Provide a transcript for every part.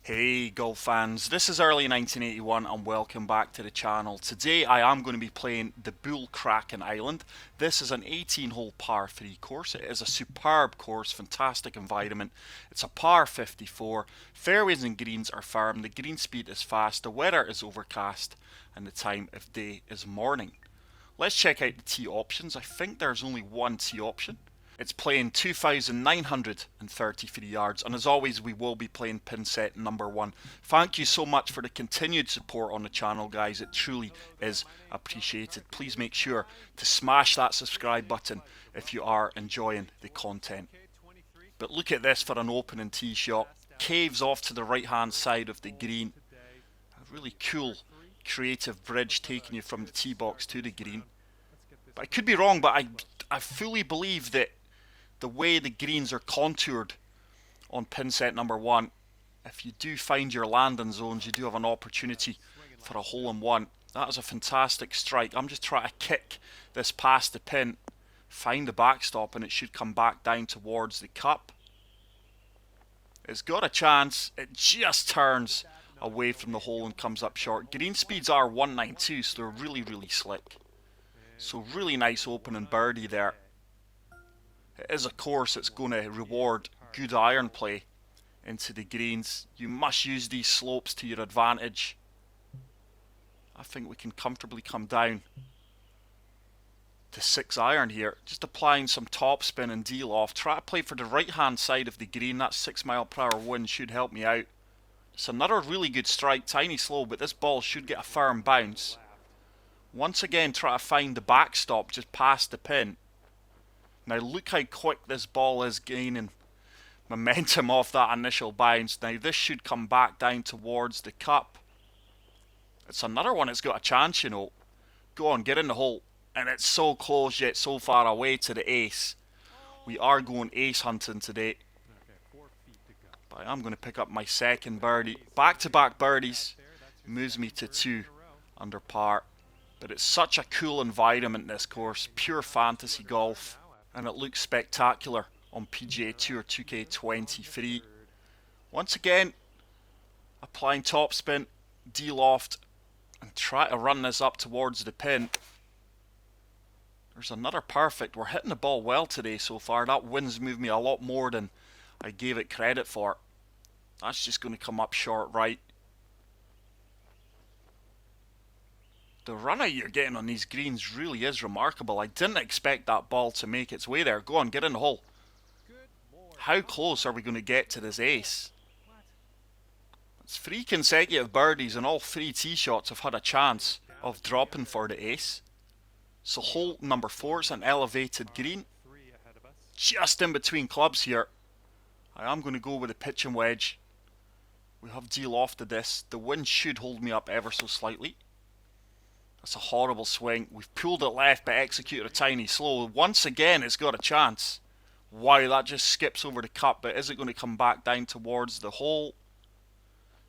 Hey golf fans, this is early 1981 and welcome back to the channel. Today I am going to be playing the BullKraken Island. This is an 18-hole par 3 course. It is a superb course, fantastic environment. It's a par 54, fairways and greens are firm, the green speed is fast, the weather is overcast and the time of day is morning. Let's check out the tee options. I think there's only one tee option. It's playing 2,933 yards, and as always we will be playing pin set number 1. Thank you so much for the continued support on the channel, guys. It truly is appreciated. Please make sure to smash that subscribe button if you are enjoying the content. But look at this for an opening tee shot. Caves off to the right hand side of the green. A really cool creative bridge taking you from the tee box to the green. But I could be wrong, but I fully believe that the way the greens are contoured on pin set number 1, if you do find your landing zones, you do have an opportunity for a hole-in-one. That is a fantastic strike. I'm just trying to kick this past the pin, find the backstop, and it should come back down towards the cup. It's got a chance. It just turns away from the hole and comes up short. Green speeds are 192, so they're really slick. So really nice opening birdie there. It is a course that's going to reward good iron play into the greens. You must use these slopes to your advantage. I think we can comfortably come down to 6 iron here. Just applying some topspin and D-loft. Try to play for the right hand side of the green. That 6 mph wind should help me out. It's another really good strike. Tiny slow, but this ball should get a firm bounce. Once again, try to find the backstop just past the pin. Now look how quick this ball is gaining momentum off that initial bounce. Now this should come back down towards the cup. It's another one that's got a chance, you know. Go on, get in the hole. And it's so close yet so far away to the ace. We are going ace hunting today. But I am going to pick up my second birdie. Back-to-back birdies moves me to 2 under par. But it's such a cool environment, this course. Pure fantasy golf. And it looks spectacular on PGA Tour 2K23. Once again, applying topspin, D-loft, and try to run this up towards the pin. There's another perfect. We're hitting the ball well today so far. That wind's moved me a lot more than I gave it credit for. That's just going to come up short right. The run out you're getting on these greens really is remarkable. I didn't expect that ball to make its way there. Go on, get in the hole. How close are we going to get to this ace? It's 3 consecutive birdies and all 3 tee shots have had a chance of dropping for the ace. So hole number 4 is an elevated green. Just in between clubs here. I am going to go with a pitching wedge. We have de-lofted this. The wind should hold me up ever so slightly. That's a horrible swing. We've pulled it left but executed a tiny slow. Once again it's got a chance. Wow, that just skips over the cup, but is it going to come back down towards the hole?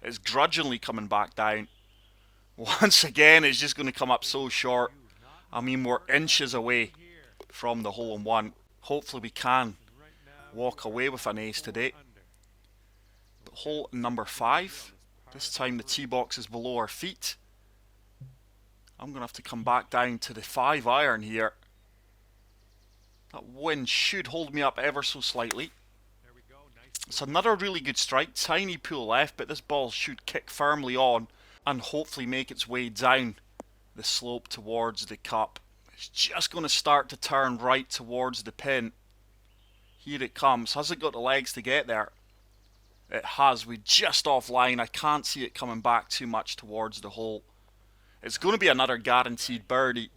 It's grudgingly coming back down. Once again it's just going to come up so short. I mean, we're inches away from the hole-in-one. Hopefully we can walk away with an ace today. But hole number 5. This time the tee box is below our feet. I'm going to have to come back down to the 5 iron here. That wind should hold me up ever so slightly. It's another really good strike. Tiny pull left, but this ball should kick firmly on and hopefully make its way down the slope towards the cup. It's just going to start to turn right towards the pin. Here it comes. Has it got the legs to get there? It has. We're just offline. I can't see it coming back too much towards the hole. It's going to be another guaranteed birdie.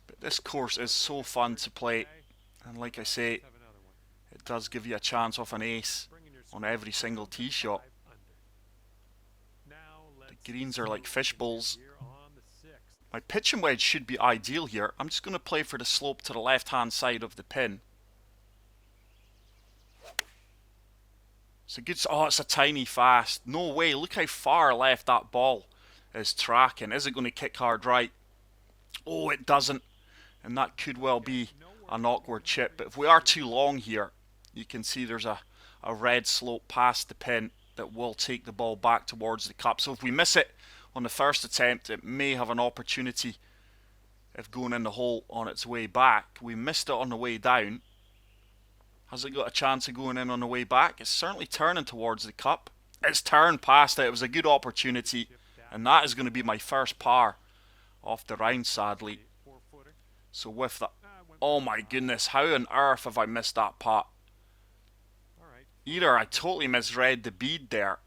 But this course is so fun to play. And like I say, it does give you a chance off an ace on every single tee shot. The greens are like fish bowls. My pitching wedge should be ideal here. I'm just going to play for the slope to the left hand side of the pin. It's a good... Oh, it's a tiny fast. No way. Look how far left that ball is tracking. Is it going to kick hard right? Oh, it doesn't. And that could well be an awkward chip. But if we are too long here, you can see there's a a red slope past the pin that will take the ball back towards the cup. So if we miss it on the first attempt, it may have an opportunity of going in the hole on its way back. We missed it on the way down. Has it got a chance of going in on the way back? It's certainly turning towards the cup. It's turned past it. It was a good opportunity, and that is going to be my first par off the round, sadly. So with that, oh my goodness, how on earth have I missed that putt? Either I totally misread the bead there.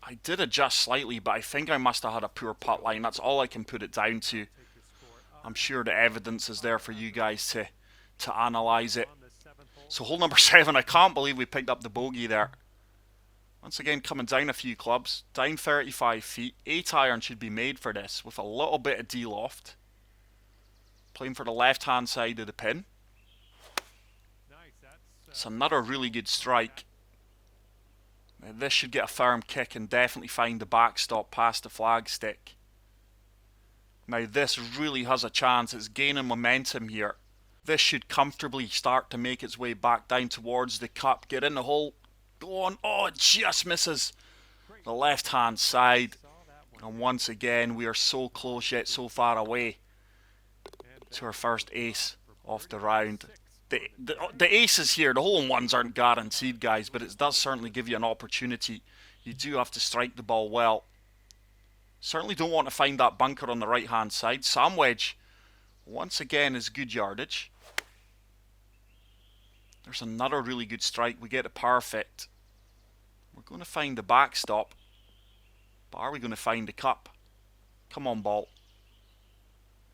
I did adjust slightly, but I think I must have had a poor putt line. That's all I can put it down to. I'm sure the evidence is there for you guys to analyse it. So hole number 7, I can't believe we picked up the bogey there. Once again, coming down a few clubs, down 35 feet. 8 iron should be made for this with a little bit of D-loft. Playing for the left-hand side of the pin. It's another really good strike. Now this should get a firm kick and definitely find the backstop past the flagstick. Now this really has a chance. It's gaining momentum here. This should comfortably start to make its way back down towards the cup. Get in the hole. Go on. Oh, it just misses the left-hand side. And once again, we are so close yet so far away to our first ace off the round. The aces here, the hole-in-ones aren't guaranteed, guys, but it does certainly give you an opportunity. You do have to strike the ball well. Certainly don't want to find that bunker on the right-hand side. Sam wedge, once again, is good yardage. There's another really good strike. We get it perfect. We're going to find the backstop. But are we going to find the cup? Come on, ball.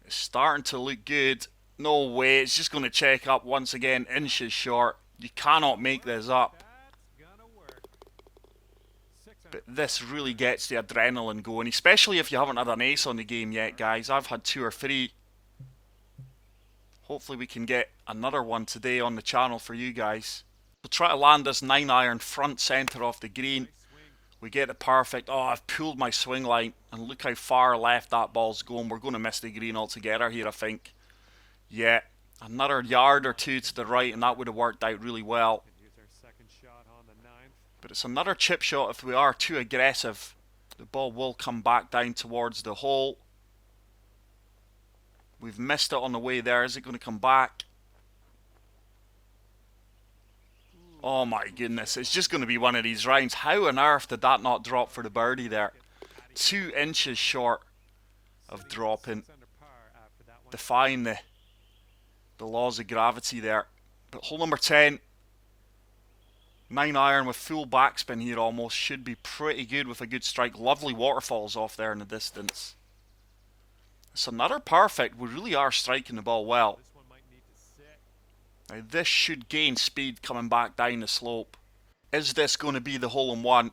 It's starting to look good. No way. It's just going to check up once again. Inches short. You cannot make this up. But this really gets the adrenaline going. Especially if you haven't had an ace on the game yet, guys. I've had 2 or 3. Hopefully we can get another one today on the channel for you guys. We'll try to land this 9 iron front centre off the green. We get it perfect. Oh, I've pulled my swing line. And look how far left that ball's going. We're going to miss the green altogether here, I think. Yeah, another yard or 2 to the right and that would have worked out really well. But it's another chip shot. If we are too aggressive, the ball will come back down towards the hole. We've missed it on the way there. Is it going to come back? Oh my goodness. It's just going to be one of these rounds. How on earth did that not drop for the birdie there? 2 inches short of dropping. Defying the laws of gravity there. But hole number 10. 9 iron with full backspin here almost. Should be pretty good with a good strike. Lovely waterfalls off there in the distance. It's another perfect. We really are striking the ball well. Now this should gain speed coming back down the slope. Is this going to be the hole-in-one?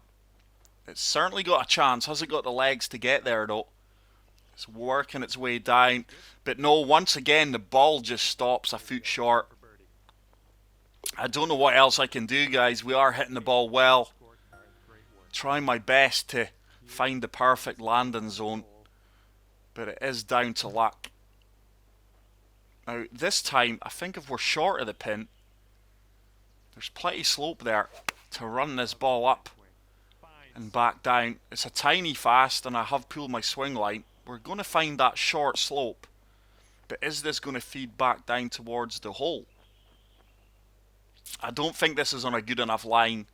It's certainly got a chance. Has it got the legs to get there though? It's working its way down. But no, once again the ball just stops a foot short. I don't know what else I can do, guys. We are hitting the ball well. Trying my best to find the perfect landing zone. But it is down to luck. Now, this time, I think if we're short of the pin, there's plenty of slope there to run this ball up and back down. It's a tiny fast, and I have pulled my swing line. We're going to find that short slope. But is this going to feed back down towards the hole? I don't think this is on a good enough line.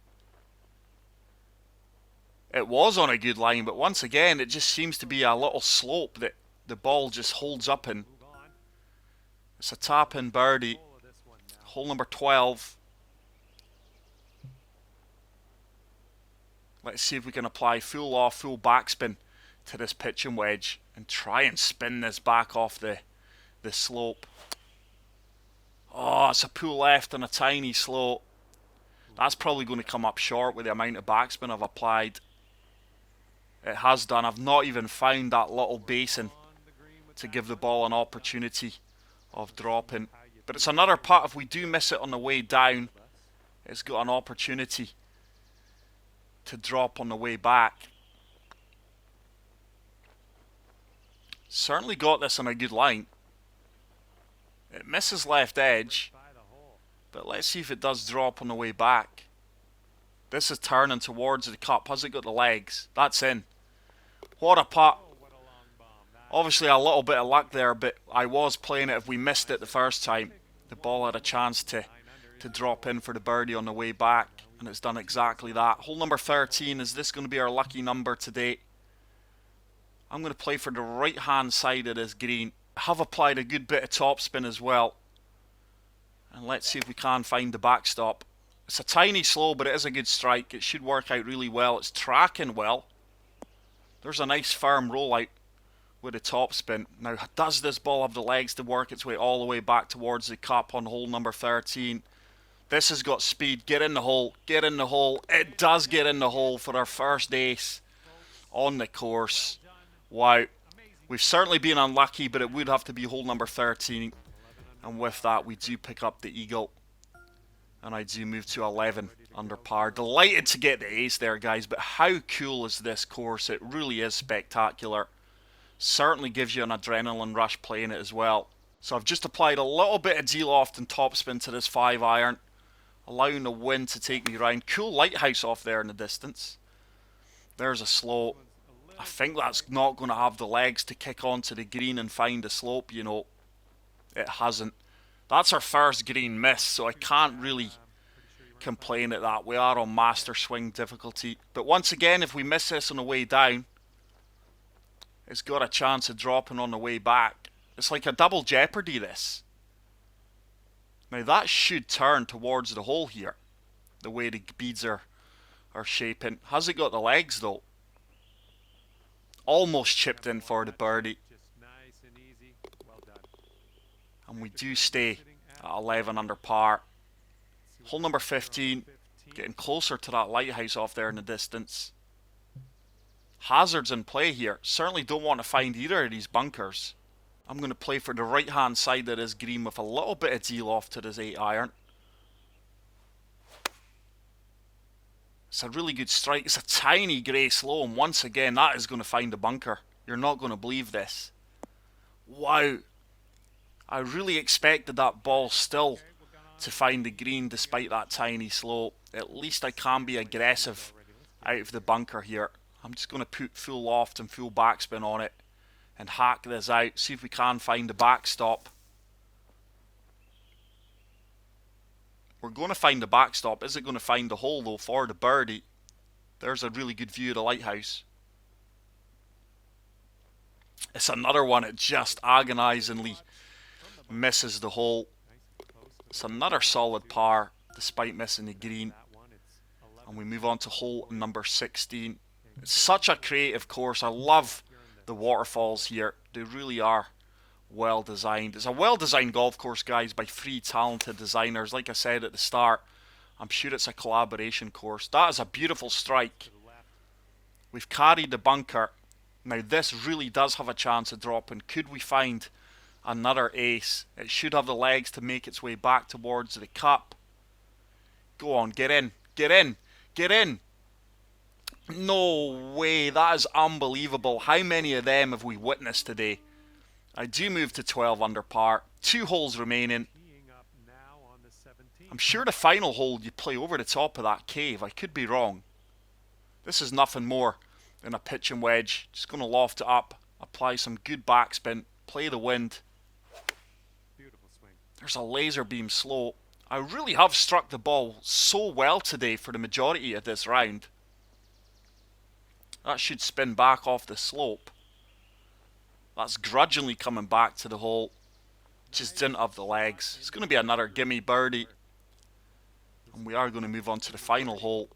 It was on a good line, but once again, it just seems to be a little slope that the ball just holds up in. It's a tap-in birdie. Hole number 12. Let's see if we can apply full off, full backspin to this pitching wedge and try and spin this back off the slope. Oh, it's a pull left and a tiny slope. That's probably going to come up short with the amount of backspin I've applied. It has done. I've not even found that little basin to give the ball an opportunity of dropping. But it's another putt. If we do miss it on the way down, it's got an opportunity to drop on the way back. Certainly got this on a good line. It misses left edge, but let's see if it does drop on the way back. This is turning towards the cup. Has it got the legs? That's in. What a putt. Obviously a little bit of luck there, but I was playing it. If we missed it the first time, the ball had a chance to drop in for the birdie on the way back, and it's done exactly that. Hole number 13, is this going to be our lucky number today? I'm going to play for the right hand side of this green. I have applied a good bit of topspin as well, and let's see if we can find the backstop. It's a tiny slow, but it is a good strike. It should work out really well. It's tracking well. There's a nice firm rollout with a topspin. Now, does this ball have the legs to work its way all the way back towards the cup on hole number 13? This has got speed. Get in the hole. Get in the hole. It does get in the hole for our first ace on the course. Wow. We've certainly been unlucky, but it would have to be hole number 13. And with that, we do pick up the eagle. And I do move to 11 under par. Delighted to get the ace there, guys. But how cool is this course? It really is spectacular. Certainly gives you an adrenaline rush playing it as well. So I've just applied a little bit of D-loft and topspin to this 5-iron, allowing the wind to take me around. Cool lighthouse off there in the distance. There's a slope. I think that's not going to have the legs to kick onto the green and find a slope, you know. It hasn't. That's our first green miss, so I can't really complain at that. We are on master swing difficulty. But once again, if we miss this on the way down, it's got a chance of dropping on the way back. It's like a double jeopardy, this. Now that should turn towards the hole here, the way the beads are shaping. Has it got the legs though? Almost chipped in for the birdie. And we do stay at 11 under par. Hole number 15, getting closer to that lighthouse off there in the distance. Hazards in play here. Certainly don't want to find either of these bunkers. I'm going to play for the right hand side of this green with a little bit of D-loft to this 8-iron. It's a really good strike. It's a tiny grey slow, and once again that is going to find a bunker. You're not going to believe this. Wow. I really expected that ball still to find the green despite that tiny slope. At least I can be aggressive out of the bunker here. I'm just going to put full loft and full backspin on it and hack this out. See if we can find the backstop. We're going to find the backstop. Is it going to find the hole though for the birdie? There's a really good view of the lighthouse. It's another one that just agonizingly misses the hole. It's another solid par despite missing the green. And we move on to hole number 16. It's such a creative course. I love the waterfalls here. They really are well designed. It's a well designed golf course, guys, by 3 talented designers. Like I said at the start, I'm sure it's a collaboration course. That is a beautiful strike. We've carried the bunker. Now this really does have a chance of dropping. Could we find another ace? It should have the legs to make its way back towards the cup. Go on, get in, get in, get in. No way, that is unbelievable. How many of them have we witnessed today? I do move to 12 under par. 2 holes remaining. I'm sure the final hole you play over the top of that cave. I could be wrong. This is nothing more than a pitching wedge. Just going to loft it up, apply some good backspin, play the wind. There's a laser beam slow. I really have struck the ball so well today for the majority of this round. That should spin back off the slope. That's grudgingly coming back to the hole. Just didn't have the legs. It's going to be another gimme birdie. And we are going to move on to the final hole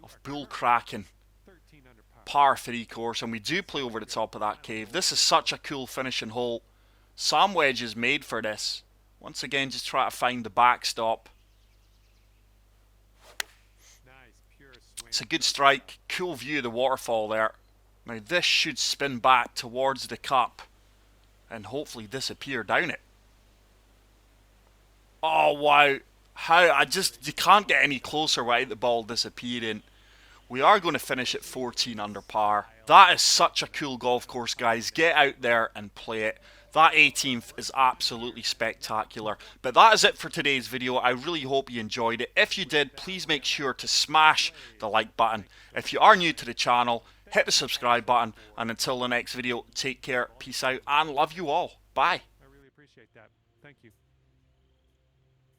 of BullKraken par 3 course. And we do play over the top of that cave. This is such a cool finishing hole. Sam Wedge is made for this. Once again, just try to find the backstop. It's a good strike. Cool view of the waterfall there. Now this should spin back towards the cup and hopefully disappear down it. Oh wow. You can't get any closer without the ball disappearing. We are going to finish at 14 under par. That is such a cool golf course, guys. Get out there and play it. That 18th is absolutely spectacular. But that is it for today's video. I really hope you enjoyed it. If you did, please make sure to smash the like button. If you are new to the channel, hit the subscribe button. And until the next video, take care, peace out, and love you all. Bye. I really appreciate that. Thank you.